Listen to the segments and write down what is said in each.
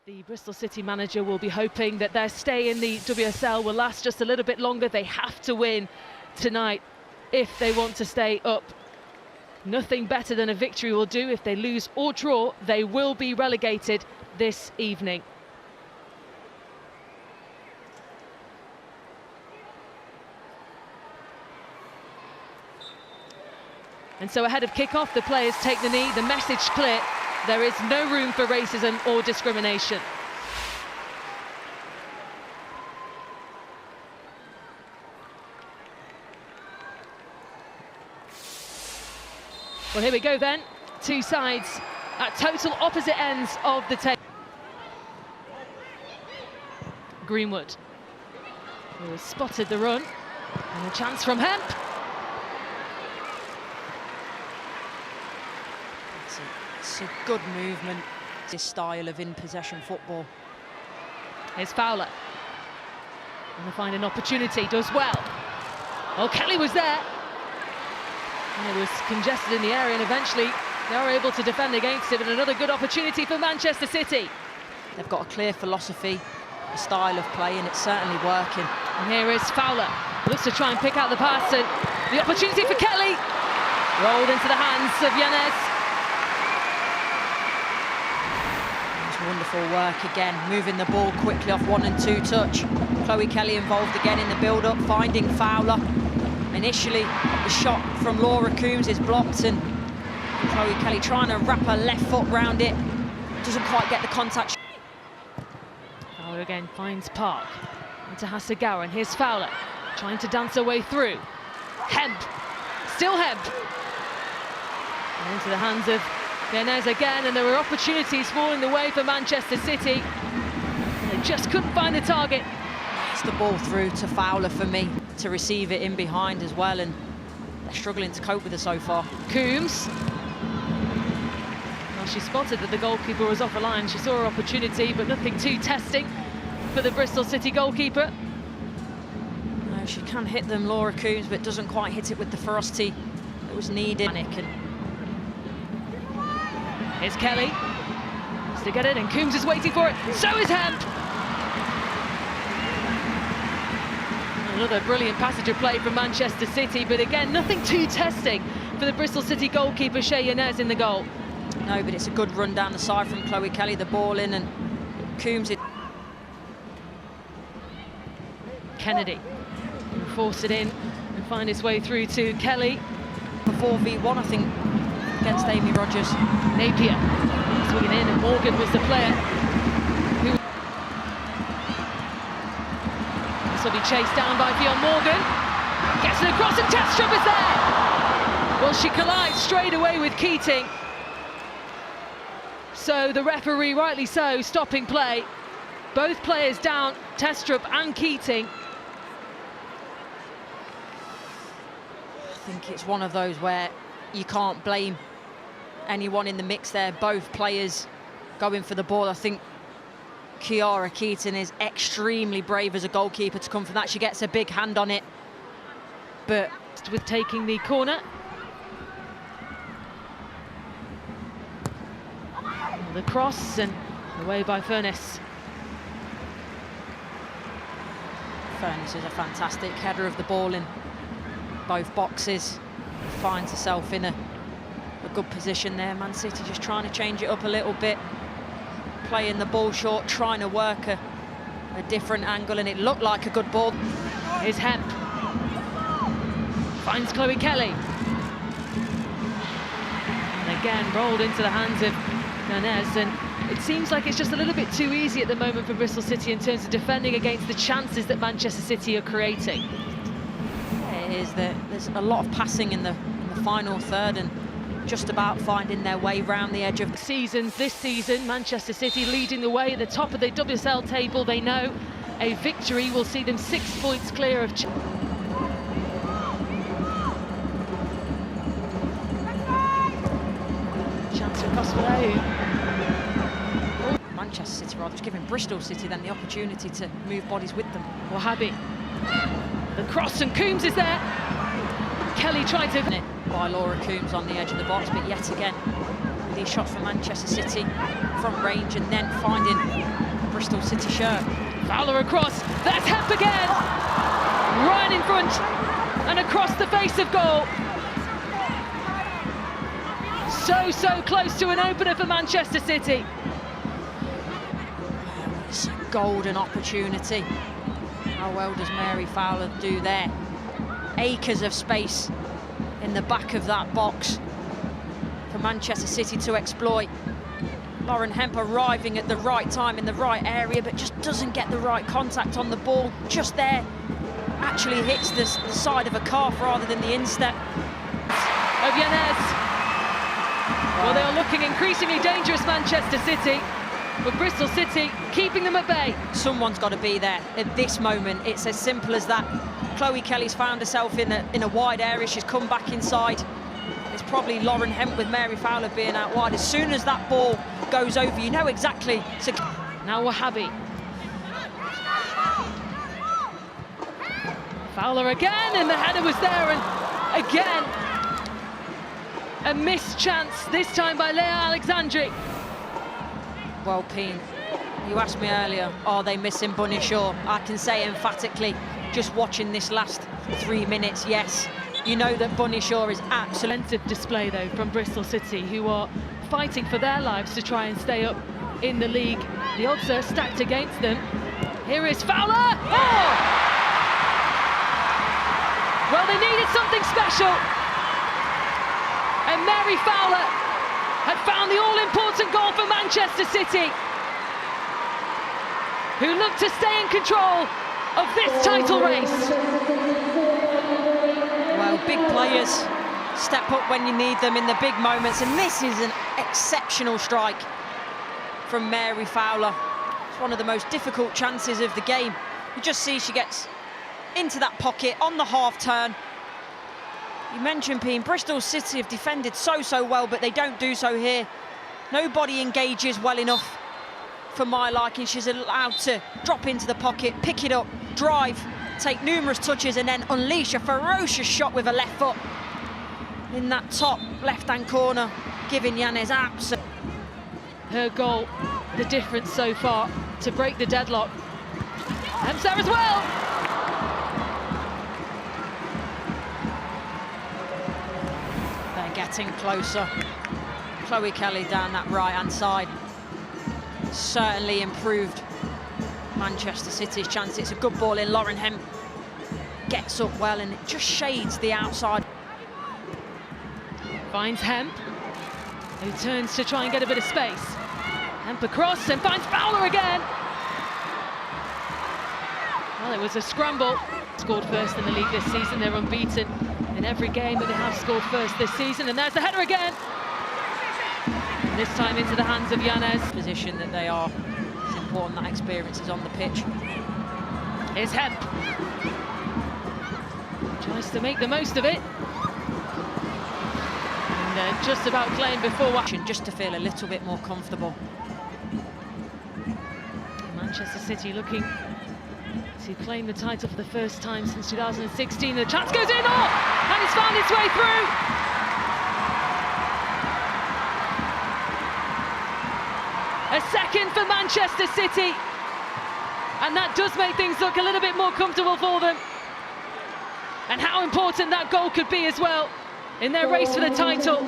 The Bristol City manager will be hoping that their stay in the WSL will last just a little bit longer. They have to win tonight if they want to stay up. Nothing better than a victory will do. If they lose or draw, they will be relegated this evening. And so ahead of kick-off, the players take the knee. The message clear. There is no room for racism or discrimination. Well, here we go then. Two sides at total opposite ends of the table. Greenwood, who has spotted the run, and a chance from Hemp. It's a good movement, this style of in-possession football. Here's Fowler. And they find an opportunity, does well. Well, Kelly was there. And it was congested in the area, and eventually they are able to defend against it. But another good opportunity for Manchester City. They've got a clear philosophy, a style of play, and it's certainly working. And here is Fowler. Looks to try and pick out the pass, and the opportunity for Kelly. Rolled into the hands of Yanez. Wonderful work again, moving the ball quickly off 1 and 2 touch. Chloe Kelly involved again in the build-up, finding Fowler. Initially, the shot from Laura Coombs is blocked, and Chloe Kelly trying to wrap her left foot round it. Doesn't quite get the contact. Fowler again finds Park. Into Hasegawa, and here's Fowler, trying to dance her way through. Hemp, still Hemp. And into the hands of Yanez again, and there were opportunities falling the way for Manchester City. And they just couldn't find the target. It's the ball through to Fowler for me, to receive it in behind as well, and they're struggling to cope with it so far. Coombs. Well, she spotted that the goalkeeper was off a line. She saw her opportunity, but nothing too testing for the Bristol City goalkeeper. No, she can hit them, Laura Coombs, but doesn't quite hit it with the ferocity that was needed. Here's Kelly. Has to get it, and Coombs is waiting for it. So is Hemp. Another brilliant passage of play from Manchester City, but again, nothing too testing for the Bristol City goalkeeper, Shea Yanez, in the goal. No, but it's a good run down the side from Chloe Kelly, the ball in, and Coombs in. Kennedy will force it in and find his way through to Kelly. The 4v1, I think, against Amy Rogers. Napier swinging in, and Morgan was the player who... This will be chased down by Fionn Morgan. Gets it across, and Testrup is there! Well, she collides straight away with Keating. So the referee, rightly so, stopping play. Both players down, Testrup and Keating. I think it's one of those where you can't blame anyone in the mix there. Both players going for the ball. I think Kiara Keating is extremely brave as a goalkeeper to come from that. She gets a big hand on it, but with taking the corner. The cross, and away by Furness. Furness is a fantastic header of the ball in both boxes. Finds herself in a good position there. Man City just trying to change it up a little bit, playing the ball short, trying to work a different angle, and it looked like a good ball. Here's Hemp. Finds Chloe Kelly. And again, rolled into the hands of Yanez, and it seems like it's just a little bit too easy at the moment for Bristol City in terms of defending against the chances that Manchester City are creating. It is that there's a lot of passing in the final third, and just about finding their way round the edge of the season. This season, Manchester City leading the way at the top of the WSL table. They know a victory will see them 6 points clear of... Chance across below. Manchester City rather, just giving Bristol City then the opportunity to move bodies with them. Wahhabi. The cross, and Coombs is there. Kelly tried to... By Laura Coombs on the edge of the box, but yet again these shots for Manchester City from range and then finding Bristol City shirt. Fowler across, there's Hemp again! Right in front and across the face of goal. So close to an opener for Manchester City. It's a golden opportunity. How well does Mary Fowler do there? Acres of space in the back of that box for Manchester City to exploit. Lauren Hemp arriving at the right time in the right area, but just doesn't get the right contact on the ball. Just there, actually hits the side of a calf rather than the instep of Yanez. Well, they are looking increasingly dangerous, Manchester City, but Bristol City keeping them at bay. Someone's got to be there at this moment. It's as simple as that. Chloe Kelly's found herself in a wide area. She's come back inside. It's probably Lauren Hemp with Mary Fowler being out wide. As soon as that ball goes over, you know exactly. Now Wahhabi. Fowler again, and the header was there, and again a missed chance, this time by Leah Alexandri. Well, Peen, you asked me earlier, are they missing Bunny Shaw? I can say emphatically, just watching this last 3 minutes, yes. You know that Bunny Shaw is absolutely... Extensive display, though, from Bristol City, who are fighting for their lives to try and stay up in the league. The odds are stacked against them. Here is Fowler! Oh! Well, they needed something special. And Mary Fowler had found the all-important goal for Manchester City, who look to stay in control of this title race. Well, big players step up when you need them in the big moments, and this is an exceptional strike from Mary Fowler. It's one of the most difficult chances of the game. You just see she gets into that pocket on the half turn. You mentioned, Peen, Bristol City have defended so well, but they don't do so here. Nobody engages well enough for my liking. She's allowed to drop into the pocket, pick it up, drive, take numerous touches, and then unleash a ferocious shot with her left foot in that top left-hand corner, giving Yanez absolute. Her goal, the difference so far to break the deadlock. Hemp's there as well. Getting closer. Chloe Kelly down that right-hand side. Certainly improved Manchester City's chance. It's a good ball in. Lauren Hemp gets up well and it just shades the outside. Finds Hemp, who turns to try and get a bit of space. Hemp across and finds Fowler again. Well, it was a scramble. Scored first in the league this season. They're unbeaten in every game that they have scored first this season, and there's the header again. And this time into the hands of Yanez. Position that they are, it's important that experience is on the pitch. Here's Hemp. Tries to make the most of it. And just about claimed before watching, just to feel a little bit more comfortable. Manchester City looking to claim the title for the first time since 2016. The chance goes in, and it's found its way through. A second for Manchester City, and that does make things look a little bit more comfortable for them. And how important that goal could be as well in their race for the title.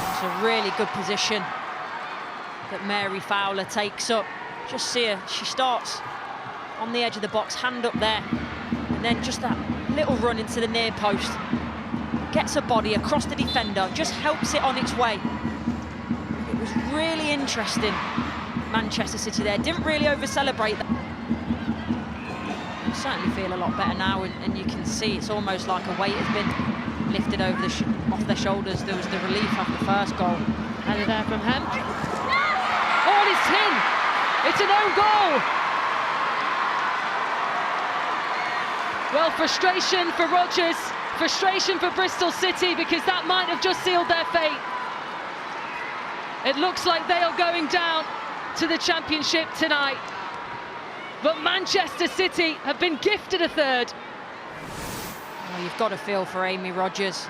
It's a really good position that Mary Fowler takes up. Just see her, she starts on the edge of the box, hand up there, and then just that little run into the near post. Gets her body across the defender, just helps it on its way. It was really interesting, Manchester City there, didn't really over-celebrate that. You certainly feel a lot better now, and you can see it's almost like a weight has been lifted over off their shoulders. There was the relief after the first goal. Header there from Hemp. Oh, it's in! It's an own goal! Well, frustration for Rodgers, frustration for Bristol City, because that might have just sealed their fate. It looks like they are going down to the Championship tonight. But Manchester City have been gifted a third. Oh, you've got to feel for Amy Rodgers.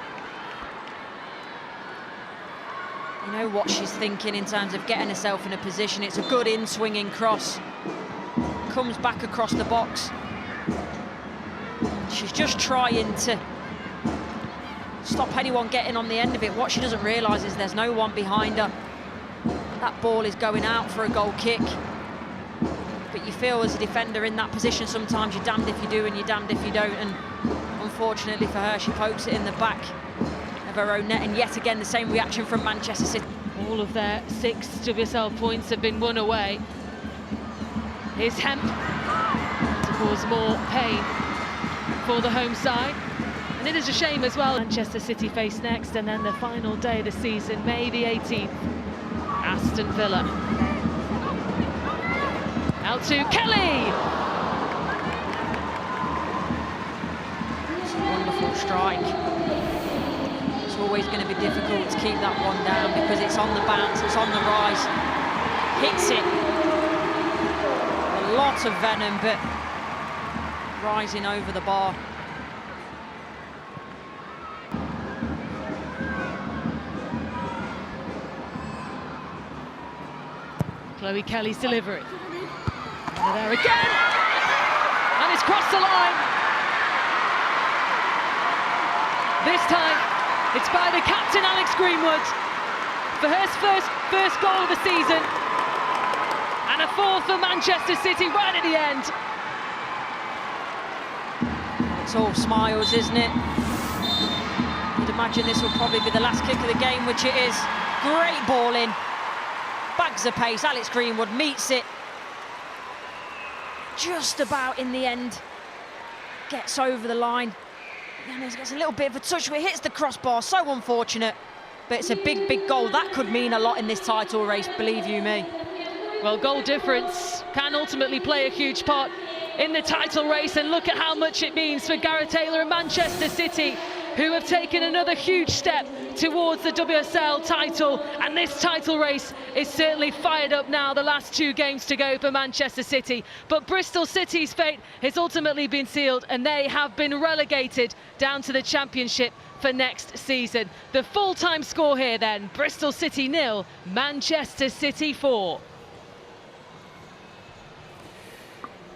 You know what she's thinking in terms of getting herself in a position. It's a good in-swinging cross. Comes back across the box. She's just trying to stop anyone getting on the end of it. What she doesn't realise is there's no one behind her. That ball is going out for a goal kick. But you feel as a defender in that position, sometimes you're damned if you do and you're damned if you don't. And unfortunately for her, she pokes it in the back of her own net, and yet again the same reaction from Manchester City. All of their 6 WSL points have been won away. Here's Hemp to cause more pain for the home side. And it is a shame as well. Manchester City face next, and then the final day of the season, May the 18th, Aston Villa. Out to Kelly! It's a wonderful strike. It's always going to be difficult to keep that one down because it's on the bounce, it's on the rise. Hits it. A lot of venom, but rising over the bar. Chloe Kelly's delivery. And there again! And it's crossed the line. This time, it's by the captain, Alex Greenwood, for her first goal of the season. And a 4th for Manchester City right at the end. It's all smiles, isn't it? You'd imagine this will probably be the last kick of the game, which it is. Great ball in. Bags the pace, Alex Greenwood meets it. Just about in the end. Gets over the line. And he gets a little bit of a touch where it hits the crossbar, so unfortunate. But it's a big, big goal. That could mean a lot in this title race, believe you me. Well, goal difference can ultimately play a huge part in the title race, and look at how much it means for Gareth Taylor and Manchester City, who have taken another huge step towards the WSL title, and this title race is certainly fired up now. The last 2 games to go for Manchester City, but Bristol City's fate has ultimately been sealed, and they have been relegated down to the Championship for next season. The full-time score here then, Bristol City 0, Manchester City 4.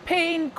Pain